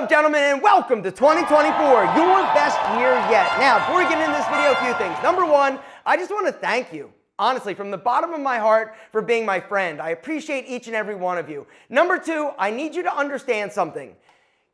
up, gentlemen, and welcome to 2024, your best year yet. Now, before we get into this video, a few things. Number one, I just want to thank you, honestly, from the bottom of my heart for being my friend. I appreciate each and every one of you. Number two, I need you to understand something.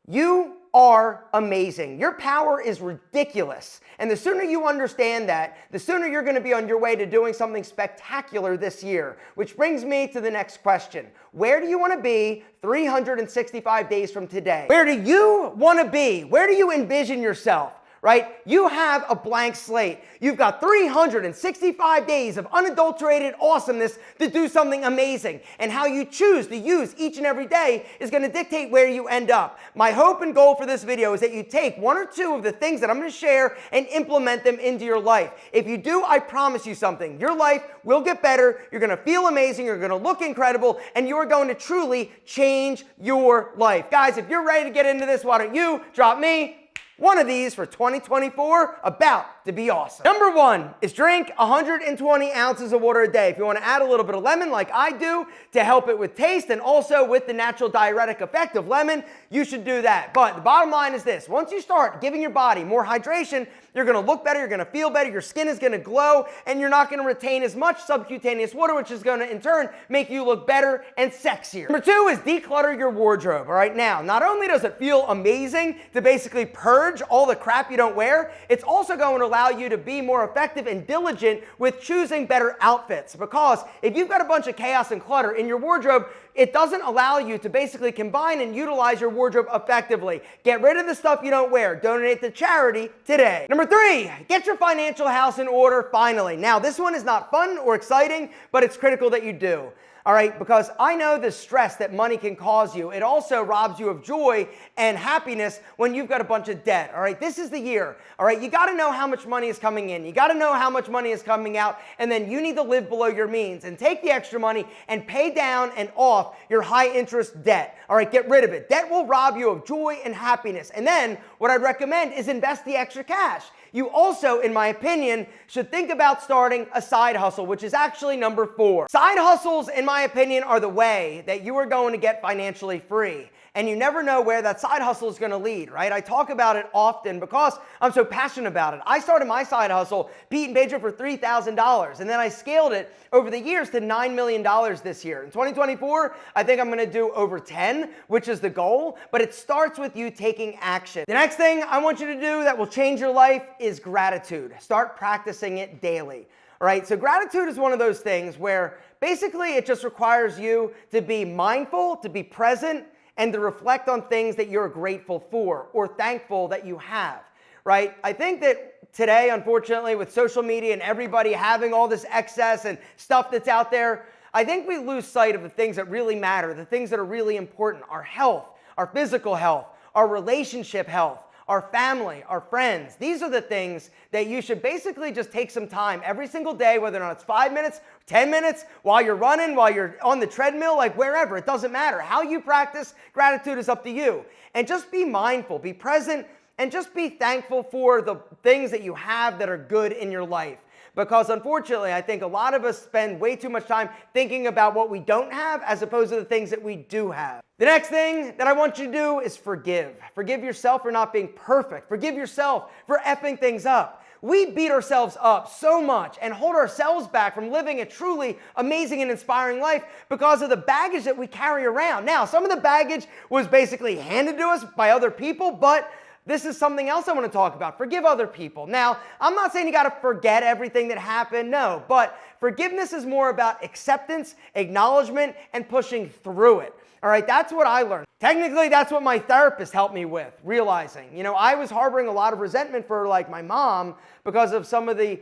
You are amazing. Your power is ridiculous. And the sooner you understand that, the sooner you're going to be on your way to doing something spectacular this year. Which brings me to the next question. Where do you want to be 365 days from today? Where do you want to be? Where do you envision yourself? Right? You have a blank slate. You've got 365 days of unadulterated awesomeness to do something amazing. And how you choose to use each and every day is going to dictate where you end up. My hope and goal for this video is that you take one or two of the things that I'm going to share and implement them into your life. If you do, I promise you something. Your life will get better. You're going to feel amazing. You're going to look incredible. And you're going to truly change your life. Guys, if you're ready to get into this, why don't you drop me one of these for 2024, about to be awesome. Number one is drink 120 ounces of water a day. If you want to add a little bit of lemon like I do to help it with taste and also with the natural diuretic effect of lemon, you should do that. But the bottom line is this. Once you start giving your body more hydration, you're going to look better, you're going to feel better, your skin is going to glow, and you're not going to retain as much subcutaneous water, which is going to, in turn, make you look better and sexier. Number two is declutter your wardrobe. All right, now, not only does it feel amazing to basically purge all the crap you don't wear, it's also going to allow you to be more effective and diligent with choosing better outfits. Because if you've got a bunch of chaos and clutter in your wardrobe, it doesn't allow you to basically combine and utilize your wardrobe effectively. Get rid of the stuff you don't wear. Donate to charity today. Number three, get your financial house in order finally. Now, this one is not fun or exciting, but it's critical that you do. All right, because I know the stress that money can cause you. It also robs you of joy and happiness when you've got a bunch of debt. All right, this is the year. All right, you got to know how much money is coming in. You got to know how much money is coming out, and then you need to live below your means and take the extra money and pay down and off your high interest debt. All right, get rid of it. Debt will rob you of joy and happiness. And then what I'd recommend is invest the extra cash. You also, in my opinion, should think about starting a side hustle, which is actually number four. Side hustles, in my opinion, are the way that you are going to get financially free. And you never know where that side hustle is going to lead, right? I talk about it often because I'm so passionate about it. I started my side hustle, Pete and Pedro, for $3,000. And then I scaled it over the years to $9 million this year. In 2024, I think I'm going to do over 10, which is the goal. But it starts with you taking action. The next thing I want you to do that will change your life is gratitude. Start practicing it daily. All right, so gratitude is one of those things where basically it just requires you to be mindful, to be present, and to reflect on things that you're grateful for or thankful that you have, right? I think that today, unfortunately, with social media and everybody having all this excess and stuff that's out there, I think we lose sight of the things that really matter, the things that are really important: our health, our physical health, our relationship health, our family, our friends. These are the things that you should basically just take some time every single day, whether or not it's 5 minutes, 10 minutes, while you're running, while you're on the treadmill, like wherever, it doesn't matter. How you practice gratitude is up to you. And just be mindful, be present, and just be thankful for the things that you have that are good in your life. Because unfortunately, I think a lot of us spend way too much time thinking about what we don't have as opposed to the things that we do have. The next thing that I want you to do is forgive. Forgive yourself for not being perfect. Forgive yourself for effing things up. We beat ourselves up so much and hold ourselves back from living a truly amazing and inspiring life because of the baggage that we carry around. Now, some of the baggage was basically handed to us by other people, but this is something else I want to talk about. Forgive other people. Now, I'm not saying you got to forget everything that happened, no, but forgiveness is more about acceptance, acknowledgement, and pushing through it. All right, that's what I learned. Technically, that's what my therapist helped me with, realizing, I was harboring a lot of resentment for like my mom because of some of the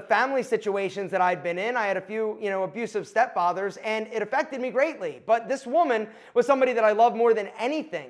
family situations that I'd been in. I had a few, abusive stepfathers, and it affected me greatly. But this woman was somebody that I love more than anything.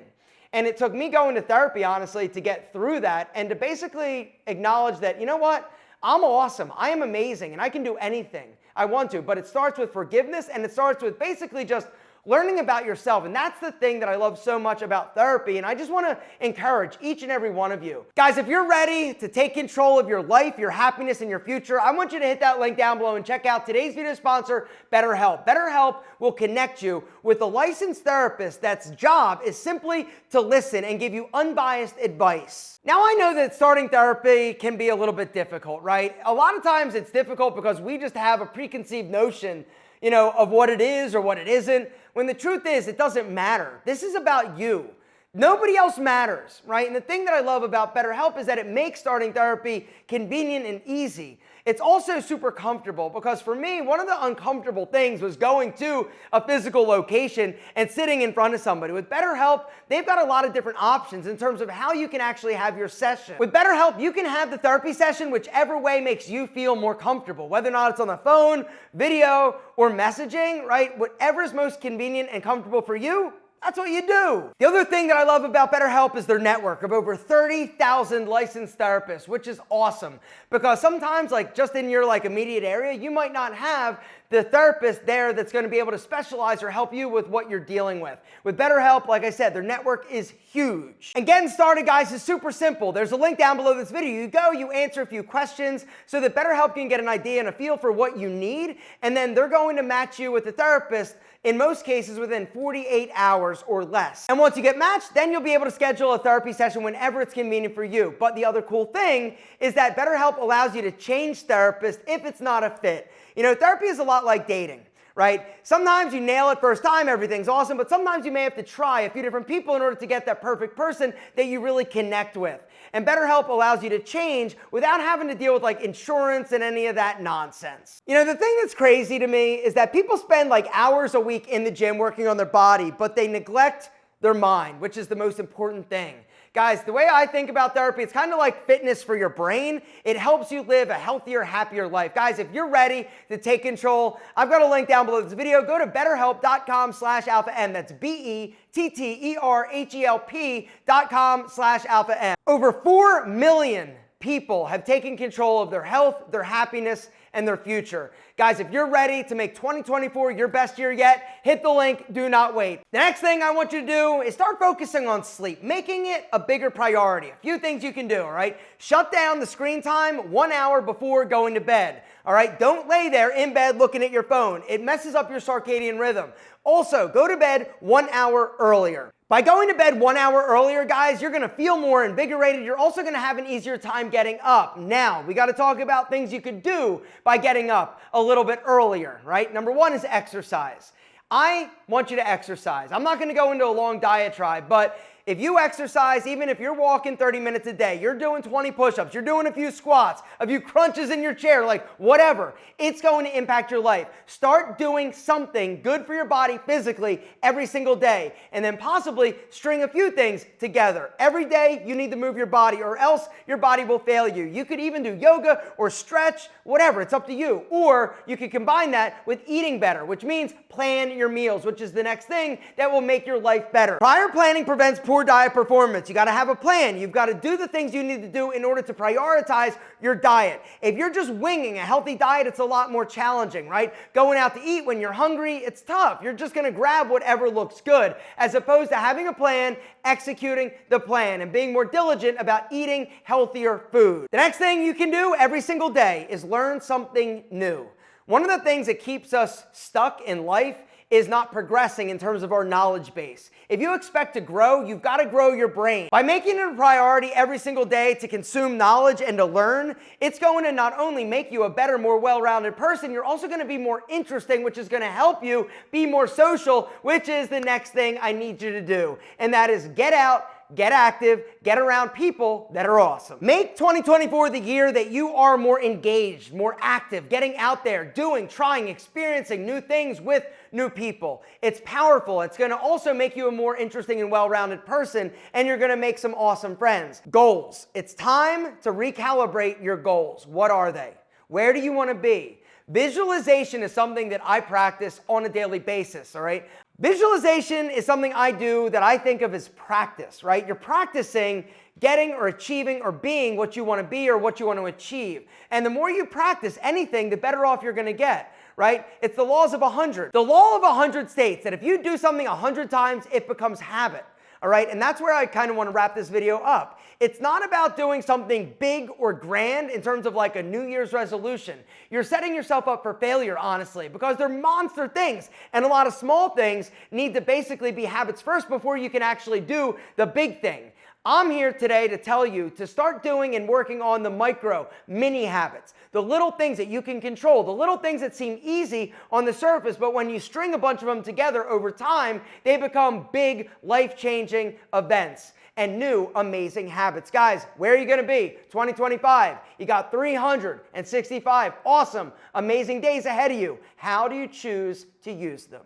And it took me going to therapy, honestly, to get through that and to basically acknowledge that, you know what? I'm awesome. I am amazing, and I can do anything I want to. But it starts with forgiveness, and it starts with basically just learning about yourself. And that's the thing that I love so much about therapy. And I just want to encourage each and every one of you. Guys, if you're ready to take control of your life, your happiness, and your future, I want you to hit that link down below and check out today's video sponsor, BetterHelp. BetterHelp will connect you with a licensed therapist that's job is simply to listen and give you unbiased advice. Now, I know that starting therapy can be a little bit difficult, right? A lot of times it's difficult because we just have a preconceived notion, of what it is or what it isn't, when the truth is it doesn't matter. This is about you. Nobody else matters, right? And the thing that I love about BetterHelp is that it makes starting therapy convenient and easy. It's also super comfortable because for me, one of the uncomfortable things was going to a physical location and sitting in front of somebody. With BetterHelp, they've got a lot of different options in terms of how you can actually have your session. With BetterHelp, you can have the therapy session whichever way makes you feel more comfortable, whether or not it's on the phone, video, or messaging, right? Whatever is most convenient and comfortable for you, that's what you do. The other thing that I love about BetterHelp is their network of over 30,000 licensed therapists, which is awesome because sometimes just in your immediate area, you might not have the therapist there that's going to be able to specialize or help you with what you're dealing with. With BetterHelp, like I said, their network is huge. And getting started, guys, is super simple. There's a link down below this video. You go, you answer a few questions so that BetterHelp can get an idea and a feel for what you need, and then they're going to match you with a therapist in most cases within 48 hours or less. And once you get matched, then you'll be able to schedule a therapy session whenever it's convenient for you. But the other cool thing is that BetterHelp allows you to change therapists if it's not a fit. Therapy is a lot like dating, right? Sometimes you nail it first time, everything's awesome, but sometimes you may have to try a few different people in order to get that perfect person that you really connect with. And BetterHelp allows you to change without having to deal with insurance and any of that nonsense. The thing that's crazy to me is that people spend hours a week in the gym working on their body, but they neglect their mind, which is the most important thing. Guys, the way I think about therapy, it's kind of like fitness for your brain. It helps you live a healthier, happier life. Guys, if you're ready to take control, I've got a link down below this video. Go to betterhelp.com/alpha-m. That's BETTERHELP.com/alpha-m. Over 4 million people have taken control of their health, their happiness, and their future. Guys, if you're ready to make 2024 your best year yet, hit the link, do not wait. The next thing I want you to do is start focusing on sleep, making it a bigger priority. A few things you can do, all right? Shut down the screen time 1 hour before going to bed, all right? Don't lay there in bed looking at your phone. It messes up your circadian rhythm. Also, go to bed 1 hour earlier. By going to bed 1 hour earlier, guys, you're gonna feel more invigorated. You're also gonna have an easier time getting up. Now, we gotta talk about things you could do by getting up a little bit earlier, right? Number one is exercise. I want you to exercise. I'm not gonna go into a long diatribe, but if you exercise, even if you're walking 30 minutes a day, you're doing 20 push-ups, you're doing a few squats, a few crunches in your chair, whatever, it's going to impact your life. Start doing something good for your body physically every single day, and then possibly string a few things together. Every day, you need to move your body, or else your body will fail you. You could even do yoga or stretch, whatever, it's up to you. Or you could combine that with eating better, which means plan your meals, which is the next thing that will make your life better. Prior planning prevents poor diet performance. You got to have a plan. You've got to do the things you need to do in order to prioritize your diet. If you're just winging a healthy diet, it's a lot more challenging, right? Going out to eat when you're hungry, it's tough. You're just going to grab whatever looks good, as opposed to having a plan, executing the plan, and being more diligent about eating healthier food. The next thing you can do every single day is learn something new. One of the things that keeps us stuck in life is not progressing in terms of our knowledge base. If you expect to grow, you've got to grow your brain. By making it a priority every single day to consume knowledge and to learn, it's going to not only make you a better, more well-rounded person, you're also going to be more interesting, which is going to help you be more social, which is the next thing I need you to do. And that is get out, get active, get around people that are awesome. Make 2024 the year that you are more engaged, more active, getting out there, doing, trying, experiencing new things with new people. It's powerful. It's going to also make you a more interesting and well-rounded person, and you're going to make some awesome friends. Goals. It's time to recalibrate your goals. What are they? Where do you want to be? Visualization is something that I practice on a daily basis, all right? Visualization is something I do that I think of as practice, right? You're practicing getting or achieving or being what you want to be or what you want to achieve. And the more you practice anything, the better off you're going to get, right? It's the laws of 100. The law of 100 states that if you do something 100 times, it becomes habit. All right, and that's where I kind of want to wrap this video up. It's not about doing something big or grand in terms of like a New Year's resolution. You're setting yourself up for failure, honestly, because they're monster things. And a lot of small things need to basically be habits first before you can actually do the big thing. I'm here today to tell you to start doing and working on the micro, mini habits, the little things that you can control, the little things that seem easy on the surface, but when you string a bunch of them together over time, they become big, life-changing events and new, amazing habits. Guys, where are you going to be? 2025. You got 365 awesome, amazing days ahead of you. How do you choose to use them?